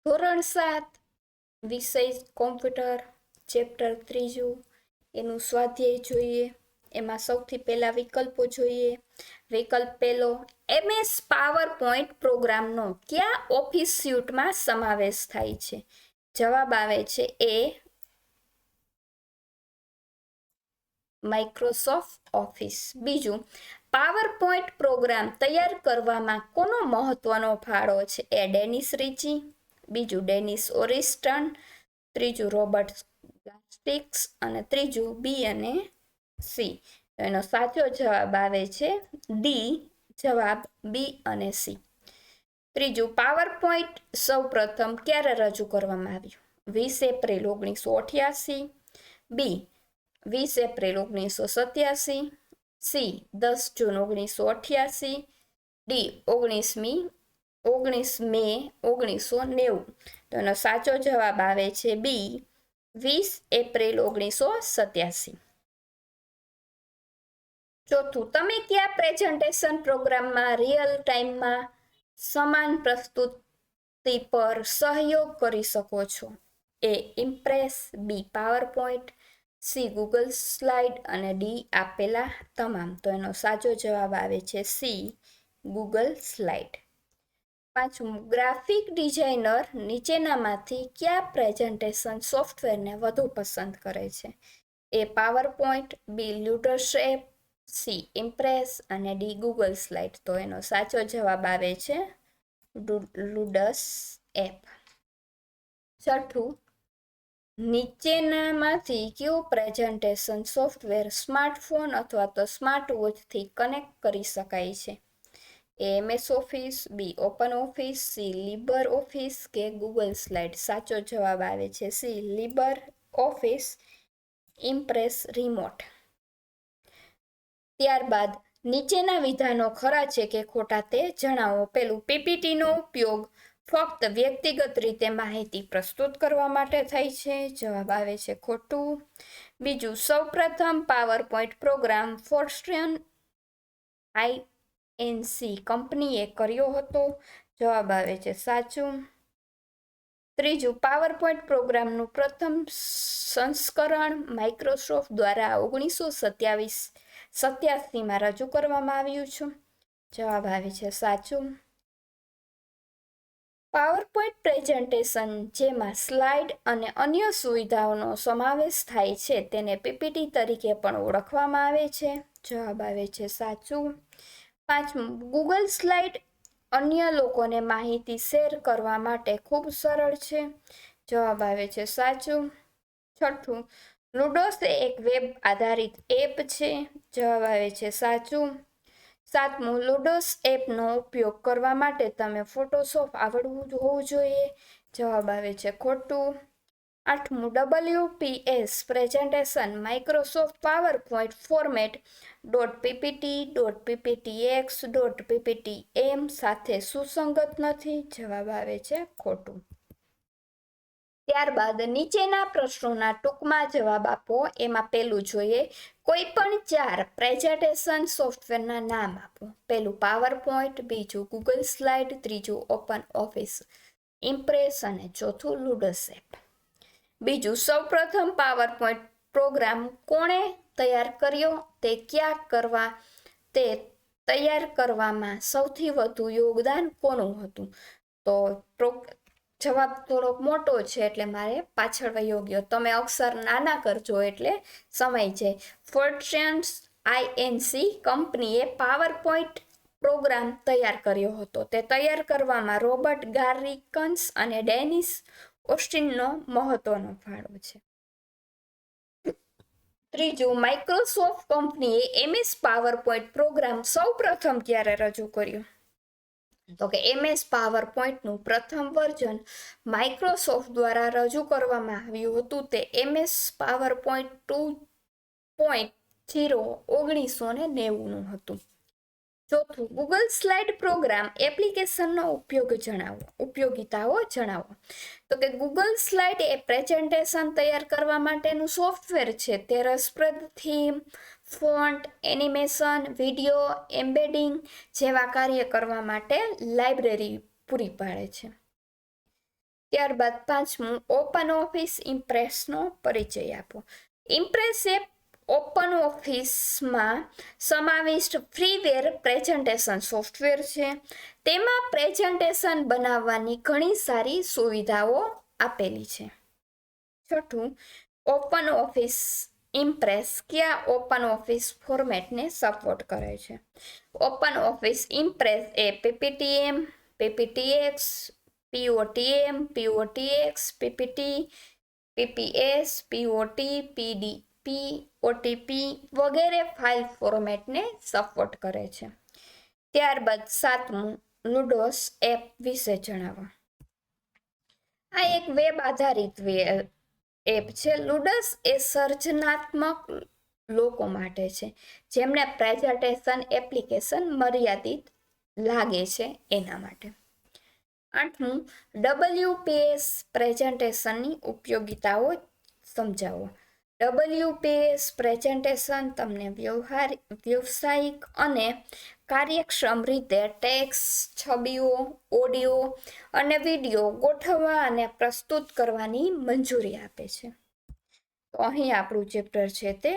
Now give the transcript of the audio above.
ધોરણ 7 વિષય computer chapter 3 એનું સ્વાધ્યાય જોઈએ. એમાં સૌથી પહેલા વિકલ્પો જોઈએ. વિકલ્પ પહેલો, MS પાવરપોઈન્ટ પ્રોગ્રામનો કયા ઓફિસ સ્યુટમાં સમાવેશ થાય છે? જવાબ આવે છે એ માઇક્રોસોફ્ટ ઓફિસ. બીજું, પાવરપોઈન્ટ પ્રોગ્રામ તૈયાર કરવામાં કોનો મહત્વનો ફાળો છે? એ ડેનિસ રિચી. બીજું, ડેનિસ ઓરિસ્ટન. ત્રીજું, રોબર્ટ ગાસ્ટિક્સ. અને ત્રીજું, બી અને સી. એનો સાચો જવાબ આવે છે ડી. જવાબ બી અને સી. ત્રીજું, પાવરપોઈન્ટ સૌ પ્રથમ ક્યારે રજૂ કરવામાં આવ્યું? 20 એપ્રિલ 1988. બી 20 એપ્રિલ 1987. સી 10 જૂન 1988. ડી 19 મે 1990. તો એનો સાચો જવાબ આવે છે બી 20 એપ્રિલ 1987. ચોથું, તમે કયા પ્રેઝન્ટેશન પ્રોગ્રામમાં રિયલ ટાઈમમાં સમાન પ્રસ્તુતિ પર સહયોગ કરી શકો છો? A Impress. B PowerPoint. C Google slide. અને ડી આપેલા તમામ. તો એનો સાચો જવાબ આવે છે સી ગૂગલ સ્લાઇડ. પાંચમું, ગ્રાફિક ડિઝાઇનર નીચેનામાંથી કયા પ્રેઝન્ટેશન સોફ્ટવેરને વધુ પસંદ કરે છે? A PowerPoint. બી લ્યુડોશેપ. C Impress. અને ડી ગૂગલ સ્લાઇડ. તો એનો સાચો જવાબ આવે છે લુડસ એપ. છઠ્ઠું, નીચેનામાંથી કયું પ્રેઝન્ટેશન સોફ્ટવેર સ્માર્ટફોન અથવા તો સ્માર્ટ વોચથી કનેક્ટ કરી શકાય છે? A MS office. B open office. C Libre office. કે ગૂગલ સ્લાઇડ. સાચો જવાબ આવે છે C Libre office Impress remote. ત્યારબાદ નીચેના વિધાનો ખરા છે કે ખોટા તે જણાવો. પેલું, PPTનો ઉપયોગ ફક્ત વ્યક્તિગત રીતે માહિતી પ્રસ્તુત કરવા માટે થાય છે. જવાબ આવે છે ખોટું. બીજું, સૌપ્રથમ પાવરપોઈન્ટ પ્રોગ્રામ ફોર્ટ્રેન INC કંપનીએ કર્યો હતો. જવાબ આવે છે સાચું. ત્રીજું, પાવરપોઈન્ટ પ્રોગ્રામનું પ્રથમ સંસ્કરણ માઇક્રોસોફ્ટ દ્વારા 1987માં રજૂ કરવામાં આવ્યું છે. જવાબ આવે છે સાચું. પાવરપોઈન્ટ પ્રેઝન્ટેશન જેમાં સ્લાઇડ અને અન્ય સુવિધાઓનો સમાવેશ થાય છે તેને PPT તરીકે પણ ઓળખવામાં આવે છે. જવાબ આવે છે સાચું. પાંચમું, ગૂગલ સ્લાઇડ અન્ય લોકોને માહિતી શેર કરવા માટે ખૂબ સરળ છે. જવાબ આવે છે સાચું. છઠ્ઠું, લુડોસ એક વેબ આધારિત એપ છે. જવાબ આવે છે સાચું. સાતમું, લુડોસ એપનો ઉપયોગ કરવા માટે તમે ફોટોશોપ આવડવું હોવું જોઈએ. જવાબ આવે છે ખોટું. આઠમું, WPS presentation Microsoft PowerPoint format .ppt, .pptx, .pptm સાથે સુસંગત નથી. જવાબ આવે છે ખોટું. ત્યારબાદ નીચેના પ્રશ્નોના ટૂંકમાં જવાબ આપો. એમાં પહેલું જોઈએ, કોઈ પણ 4 પ્રેઝન્ટેશન સોફ્ટવેરના નામ આપો. પહેલું પાવરપોઈન્ટ. બીજું ગૂગલ સ્લાઇડ. ત્રીજું ઓપન ઓફિસ ઇમ્પ્રેસ. અને ચોથું લુડોસ એપ. બીજું, સૌપ્રથમ પાવરપોઈન્ટ પ્રોગ્રામ કોણે તૈયાર કર્યો? તે તૈયાર કરવામાં સૌથી વધુ યોગદાન કોનું હતું? તો જવાબ થોડોક મોટો છે એટલે મારે પાછળ વયો ગયો. તમે અક્ષર નાના કરજો એટલે સમય જાય. ફોર્ટ્રેન INC કંપનીએ પાવરપોઈન્ટ પ્રોગ્રામ તૈયાર કર્યો હતો. તે તૈયાર કરવામાં રોબર્ટ ગાર્રિકન્સ અને ડેનિસ ઓસ્ટિનનો મહત્વનો ફાળો છે. ત્રીજું, માઇક્રોસોફ્ટ કંપનીએ MS પાવરપોઈન્ટ પ્રોગ્રામ સૌ પ્રથમ ક્યારે રજૂ કર્યો? તો કે MS પાવરપોઈન્ટનું પ્રથમ વર્ઝન માઇક્રોસોફ્ટ દ્વારા રજૂ કરવામાં આવ્યું હતું. તે MS પાવરપોઈન્ટ 2.0 1990નું હતું. ચોથું, ગૂગલ સ્લાઇડ પ્રોગ્રામ એપ્લિકેશનનો ઉપયોગિતાઓ જણાવો. તો કે ગૂગલ સ્લાઇડ એ પ્રેઝન્ટેશન તૈયાર કરવા માટેનું સોફ્ટવેર છે. તે રસપ્રદ theme, font, animation, video, embedding જેવા કાર્ય કરવા માટે લાઇબ્રેરી પૂરી પાડે છે. ત્યારબાદ પાંચમું ઓપન ઓફિસ ઇમ્પ્રેસનો પરિચય આપો. ઇમ્પ્રેસ એપ ઓપન ઓફિસમાં સમાવિષ્ટ ફ્રીવેર પ્રેઝન્ટેશન સોફ્ટવેર છે. તેમાં પ્રેઝન્ટેશન બનાવવાની ઘણી સારી સુવિધાઓ આપેલી છે. છઠ્ઠું ઓપન ઓફિસ ઇમ્પ્રેસ કયા ઓપન ઓફિસ ફોર્મેટને સપોર્ટ કરે છે? ઓપન ઓફિસ ઇમ્પ્રેસ એ પીપીટીએમ, પીપીટીએક્સ, પીઓટીએમ, પીઓટીએક્સ, PPT, PPS, POT, PDP, OTP વગેરે ફાઇલ ફોર્મેટને સપોર્ટ કરે છે. ત્યારબાદ સાતમું લુડોસ એપ વિશે જણાવો. આ એક વેબ આધારિત એપ છે. લુડોસ એ સર્જનાત્મક લોકો માટે છે જેમને પ્રેઝન્ટેશન એપ્લિકેશન મર્યાદિત લાગે છે એના માટે. આઠમું WPS પ્રેઝન્ટેશનની ઉપયોગિતાઓ સમજાવો. WPS પ્રેઝન્ટેશન તમને વ્યવસાયિક અને કાર્યક્ષમ રીતે ટેક્સ્ટ, છબીઓ, ઓડિયો અને વિડીયો ગોઠવવા અને પ્રસ્તુત કરવાની મંજૂરી આપે છે. તો અહીં આપણું ચેપ્ટર છે તે